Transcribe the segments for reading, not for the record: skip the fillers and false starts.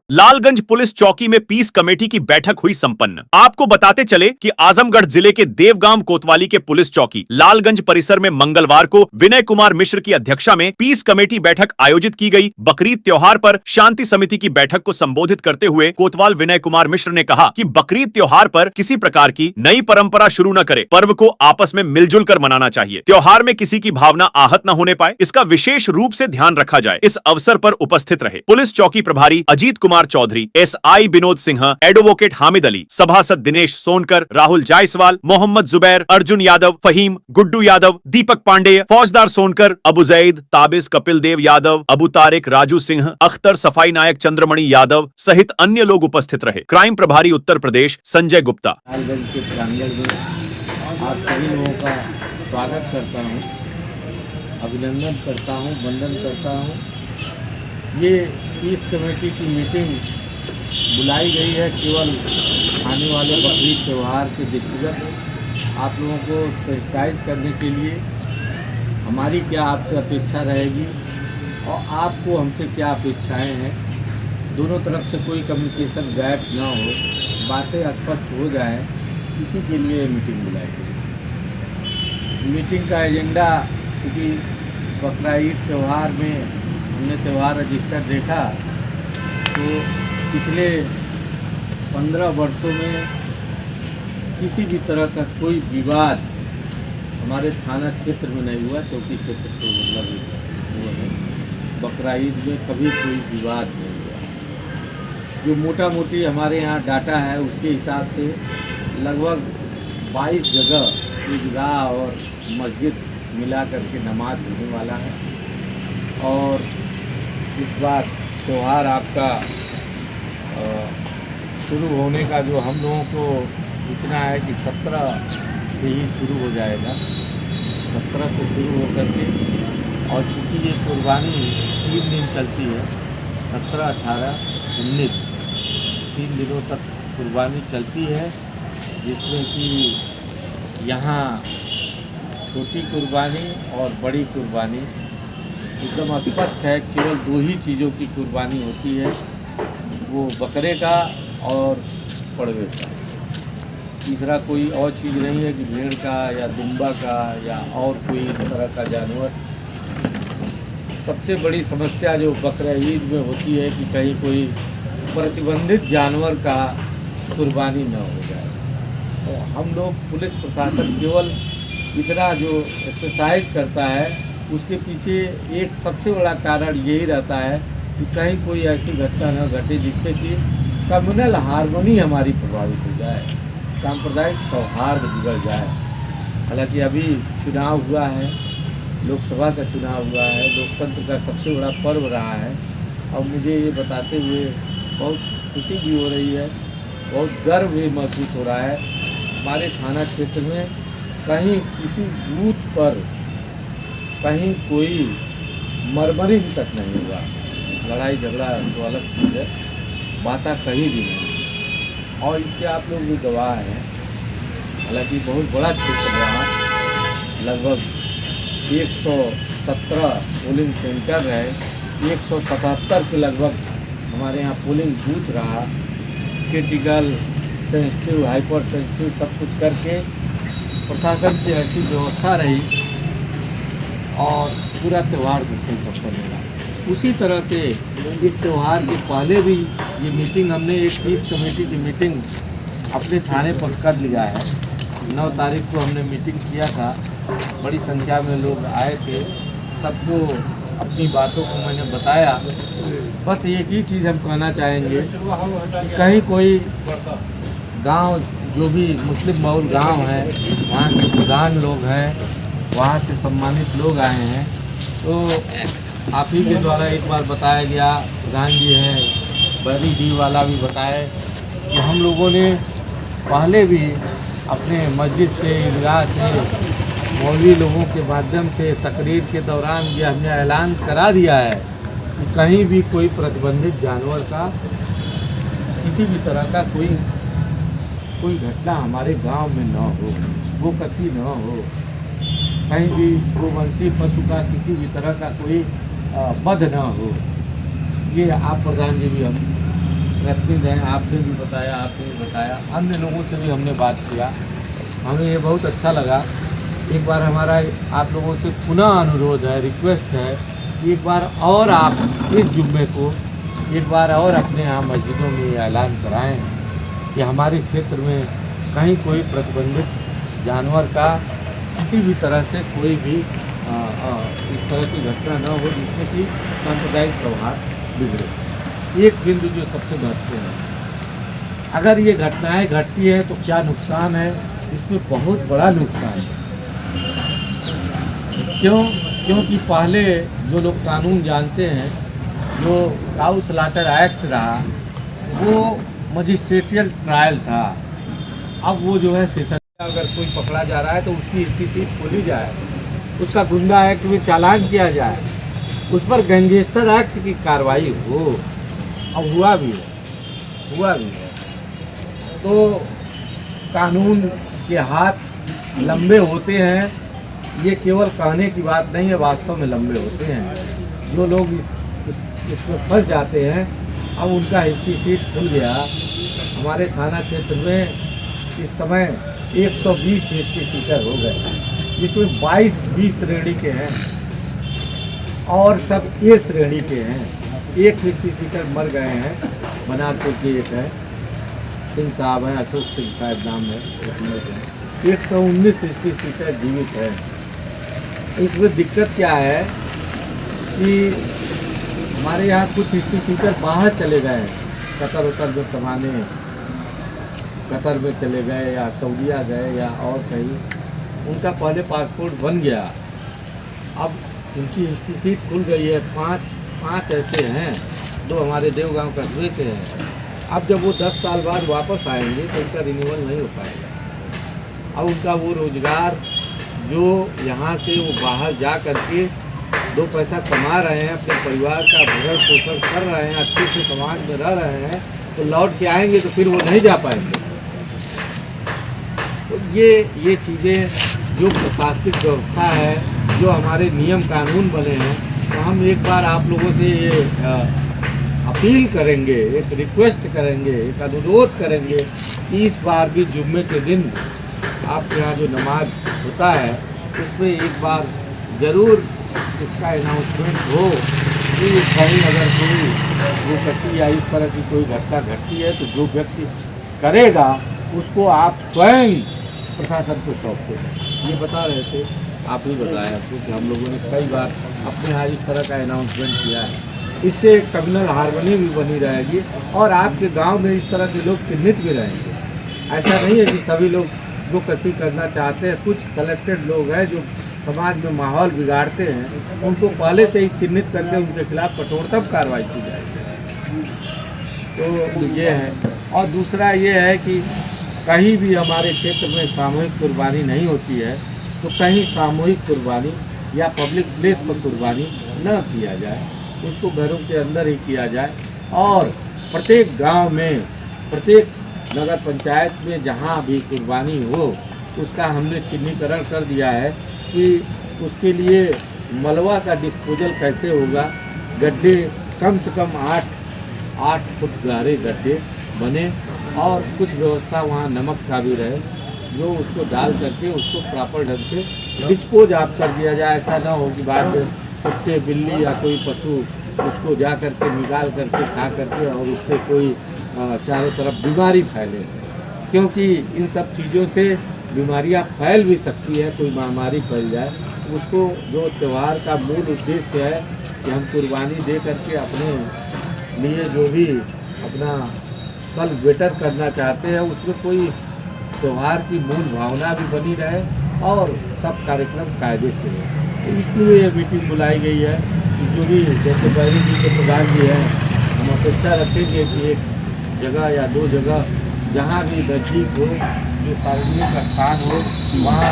Lalganj police चौकी में peace committee की बैठक हुई संपन्न। आपको बताते चले कि आजमगढ़ जिले के देवगांव कोतवाली के पुलिस चौकी लालगंज परिसर में मंगलवार को विनय कुमार मिश्र की अध्यक्षता में पीस कमेटी बैठक आयोजित की गई। बकरीद त्योहार पर शांति समिति की बैठक को संबोधित करते हुए कोतवाल विनय कुमार मिश्र ने कहा कि बकरीद त्योहार पर किसी प्रकार की नई परंपरा शुरू न करे, पर्व को आपस में मिलजुल कर मनाना चाहिए। त्योहार में किसी की भावना आहत न होने पाए, इसका विशेष रूप से ध्यान रखा जाए। इस अवसर पर उपस्थित रहे पुलिस चौकी प्रभारी अजीत कुमार चौधरी, एसआई विनोद सिंह, एडवोकेट हामिद अली, सभासद दिनेश सोनकर, राहुल जायसवाल, मोहम्मद जुबैर, अर्जुन यादव, फहीम, गुड्डू यादव, दीपक पांडेय, फौजदार सोनकर, अबू जैद, ताबिज कपिल देव यादव, अबू तारिक, राजू सिंह, अख्तर, सफाई नायक चंद्रमणि यादव सहित अन्य लोग उपस्थित रहे। क्राइम प्रभारी उत्तर प्रदेश संजय गुप्ता। लालगंज के प्रांगण में आप सभी लोगों का स्वागत करता हूँ, अभिनंदन करता हूँ, वंदन करता हूँ। ये पीस कमेटी की मीटिंग बुलाई गई है केवल आने वाले बकरीद त्यौहार के दृष्टिगत आप लोगों को सेंसिटाइज करने के लिए हमारी क्या आपसे अपेक्षा रहेगी और आपको हमसे क्या अपेक्षाएं हैं, दोनों तरफ से कोई कम्युनिकेशन गैप ना हो, बातें स्पष्ट हो जाएं, इसी के लिए मीटिंग बुलाई गई। मीटिंग का एजेंडा क्योंकि बकरीद त्यौहार में हमने त्यौहार रजिस्टर देखा तो पिछले 15 वर्षों में किसी भी तरह का कोई विवाद हमारे थाना क्षेत्र में नहीं हुआ, चौकी क्षेत्र तो मतलब हुआ है। बकरीद में कभी कोई विवाद नहीं हुआ। जो मोटा मोटी हमारे यहाँ डाटा है उसके हिसाब से लगभग 22 जगह ईदगाह और मस्जिद मिला करके नमाज होने वाला है। और इस बार त्यौहार आपका शुरू होने का जो हम लोगों को सूचना है कि 17 से ही शुरू हो जाएगा, 17 से शुरू होकर के, और चूँकि ये कुर्बानी 3 दिन चलती है, 17, 18, 19 3 दिनों तक कुर्बानी चलती है, जिसमें कि यहाँ छोटी कुर्बानी और बड़ी कुर्बानी एकदम स्पष्ट है। केवल 2 ही चीज़ों की कुर्बानी होती है, वो बकरे का और पड़वे का। तीसरा कोई और चीज़ नहीं है कि भेड़ का या दुम्बा का या और कोई इस तरह का जानवर। सबसे बड़ी समस्या जो बकरीद में होती है कि कहीं कोई प्रतिबंधित जानवर का कुर्बानी न हो जाए। तो हम लोग पुलिस प्रशासन केवल इतना जो एक्सरसाइज करता है उसके पीछे एक सबसे बड़ा कारण यही रहता है कि कहीं कोई ऐसी घटना न घटे जिससे कि कम्युनल हार्मनी हमारी प्रभावित हो जाए, सांप्रदायिक सौहार्द बिगड़ जाए। हालांकि अभी चुनाव हुआ है, लोकसभा का चुनाव हुआ है, लोकतंत्र का सबसे बड़ा पर्व रहा है, और मुझे ये बताते हुए बहुत खुशी भी हो रही है, बहुत गर्व भी महसूस हो रहा है। हमारे थाना क्षेत्र में कहीं किसी बूथ पर कहीं कोई मरमरी तक नहीं हुआ। लड़ाई झगड़ा तो अलग चीज़ है, बाता कहीं भी नहीं, और इसके आप लोग भी गवाह हैं। हालांकि बहुत बड़ा क्षेत्र रहा, लगभग 117 पोलिंग सेंटर रहे, 177 के लगभग हमारे यहाँ पोलिंग बूथ रहा। क्रिटिकल, सेंसिटिव, हाइपर सेंसिटिव सब कुछ करके प्रशासन की ऐसी व्यवस्था रही और पूरा त्यौहार सफल मिला। उसी तरह से इस त्यौहार के पहले भी ये मीटिंग हमने एक पीस कमेटी की मीटिंग अपने थाने पर कर लिया है। 9 तारीख को हमने मीटिंग किया था, बड़ी संख्या में लोग आए थे, सबको अपनी बातों को मैंने बताया। बस एक ही चीज़ हम कहना चाहेंगे कि कहीं कोई गांव जो भी मुस्लिम बहुल गांव है, वहाँ के प्रधान लोग हैं, वहाँ से सम्मानित लोग आए हैं, तो आप ही के द्वारा एक बार बताया गया, प्रधान जी हैं, बड़ी डी वाला भी बताए कि हम लोगों ने पहले भी अपने मस्जिद से, ईदगाह से, मौलवी लोगों के माध्यम से तकरीर के दौरान ये हमने ऐलान करा दिया है कि कहीं भी कोई प्रतिबंधित जानवर का किसी भी तरह का कोई घटना हमारे गांव में न हो, वो कसी न हो, कहीं भी गोवंशी पशु का किसी भी तरह का कोई वध न हो। ये आप प्रधान जी भी हम प्रतिनिध हैं, आपने भी बताया, अन्य लोगों से भी हमने बात किया। हमें ये बहुत अच्छा लगा। एक बार हमारा आप लोगों से पुनः अनुरोध है, रिक्वेस्ट है, एक बार और आप इस जुम्मे को एक बार और अपने यहाँ मस्जिदों में ऐलान कराएं कि हमारे क्षेत्र में कहीं कोई प्रतिबंधित जानवर का किसी भी तरह से कोई भी इस तरह की घटना न हो जिससे कि सांप्रदायिक सौहार्द बिगड़े। एक बिंदु जो सबसे महत्वपूर्ण है, अगर ये घटनाएं घटती है तो क्या नुकसान है? इसमें बहुत बड़ा नुकसान है। क्योंकि पहले जो लोग कानून जानते हैं, जो काऊ स्लॉटर एक्ट रहा वो मजिस्ट्रेटियल ट्रायल था। अब वो जो है सेशन, अगर कोई पकड़ा जा रहा है तो उसकी सीट खोली जाए, उसका गुंडा एक्ट में चालान किया जाए, उस पर गैंगस्टर एक्ट की कार्रवाई हो। अब हुआ भी है। तो कानून के हाथ लंबे होते हैं, ये केवल कहने की बात नहीं है, वास्तव में लंबे होते हैं। जो लोग इसमें फंस जाते हैं, अब उनका हिस्ट्री सीट खुल गया। हमारे थाना क्षेत्र में इस समय 120 हिस्ट्री सीटर हो गए, जिसमें 22 श्रेणी के हैं और सब ए श्रेणी के हैं। एक हिस्ट्री सीटर मर गए हैं, बनारपुर के एक है, सिंह साहब हैं, अशोक सिंह साहब नाम है। 119 हिस्ट्री सीटर जीवित है। इसमें दिक्कत क्या है कि हमारे यहाँ कुछ हिस्ट्री सीटर बाहर चले गए हैं, कतर जो कमाने, कतर में चले गए या सऊदीया गए या और कहीं, उनका पहले पासपोर्ट बन गया, अब उनकी हिस्ट्री सीट खुल गई है। पाँच ऐसे हैं, 2 हमारे देवगांव कस्बे के हैं। अब जब वो 10 साल बाद वापस आएंगे तो उनका रिन्यूअल नहीं हो पाएगा। अब उनका वो रोज़गार जो यहाँ से वो बाहर जा करके 2 पैसा कमा रहे हैं, अपने परिवार का भरण पोषण कर रहे हैं, अच्छे से समाज में रह रहे हैं, तो लौट के आएंगे तो फिर वो नहीं जा पाएंगे। तो ये चीज़ें जो प्रशासनिक व्यवस्था है, जो हमारे नियम कानून बने हैं, तो हम एक बार आप लोगों से ये अपील करेंगे, एक रिक्वेस्ट करेंगे, एक अनुरोध करेंगे कि इस बार भी जुम्मे के दिन आपके यहाँ जो नमाज होता है उसमें एक बार ज़रूर इसका अनाउंसमेंट हो कि कहीं अगर कोई दुर्घटना या इस तरह की कोई घटना घटती है तो जो व्यक्ति करेगा उसको आप स्वयं प्रशासन को सौंपते हैं। ये बता रहे थे, आप ही बताया क्योंकि हम लोगों ने कई बार अपने यहाँ इस तरह का अनाउंसमेंट किया है। इससे कम्युनल हार्मनी भी बनी रहेगी और आपके गांव में इस तरह के लोग चिन्हित भी रहेंगे। ऐसा नहीं है कि सभी लोग जो कसी करना चाहते हैं, कुछ सेलेक्टेड लोग हैं जो समाज में माहौल बिगाड़ते हैं, उनको पहले से ही चिन्हित करके उनके खिलाफ कठोरतम कार्रवाई की जाएगी। तो ये है। और दूसरा ये है कि कहीं भी हमारे क्षेत्र में सामूहिक कुर्बानी नहीं होती है तो कहीं सामूहिक कुर्बानी या पब्लिक प्लेस पर कुर्बानी न किया जाए, उसको घरों के अंदर ही किया जाए। और प्रत्येक गांव में, प्रत्येक नगर पंचायत में जहां भी कुर्बानी हो उसका हमने चिन्हीकरण कर दिया है कि उसके लिए मलबा का डिस्पोजल कैसे होगा। गड्ढे कम से कम 8 फुट गहरे गड्ढे बने और कुछ व्यवस्था वहाँ नमक का भी रहे, जो उसको डाल करके उसको प्रॉपर ढंग से डिस्पोज आप कर दिया जाए। ऐसा ना हो कि बाद में कुत्ते बिल्ली या कोई पशु उसको जा करके निकाल करके खा करके और उससे कोई चारों तरफ बीमारी फैले, क्योंकि इन सब चीज़ों से बीमारियां फैल भी सकती है, कोई महामारी फैल जाए। उसको जो त्यौहार का मूल उद्देश्य है कि हम कुर्बानी दे करके अपने लिए जो भी अपना कल बेटर करना चाहते हैं, उसमें कोई त्यौहार की मूल भावना भी बनी रहे और सब कार्यक्रम कायदे से हो। तो इसलिए ये मीटिंग बुलाई गई है कि जो भी जैसे बहरी जी के प्रधान जी हैं, हम अपेक्षा रखेंगे कि एक जगह या 2 जगह जहाँ भी नजदीक हो, जो सार्वजनिक स्थान हो, वहाँ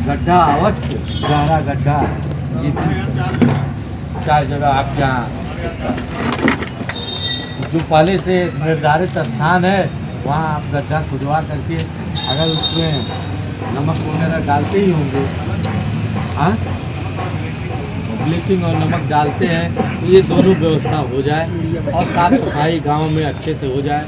गड्ढा अवश्य, गहरा गड्ढा, जिसमें 4 जगह आप जहाँ जो पहले से निर्धारित स्थान है वहाँ आप गड्ढा खुदवा करके, अगर उसमें नमक वगैरह डालते ही होंगे, हाँ ब्लीचिंग और नमक डालते हैं तो ये दोनों व्यवस्था हो जाए और साफ़ सफाई गांव में अच्छे से हो जाए।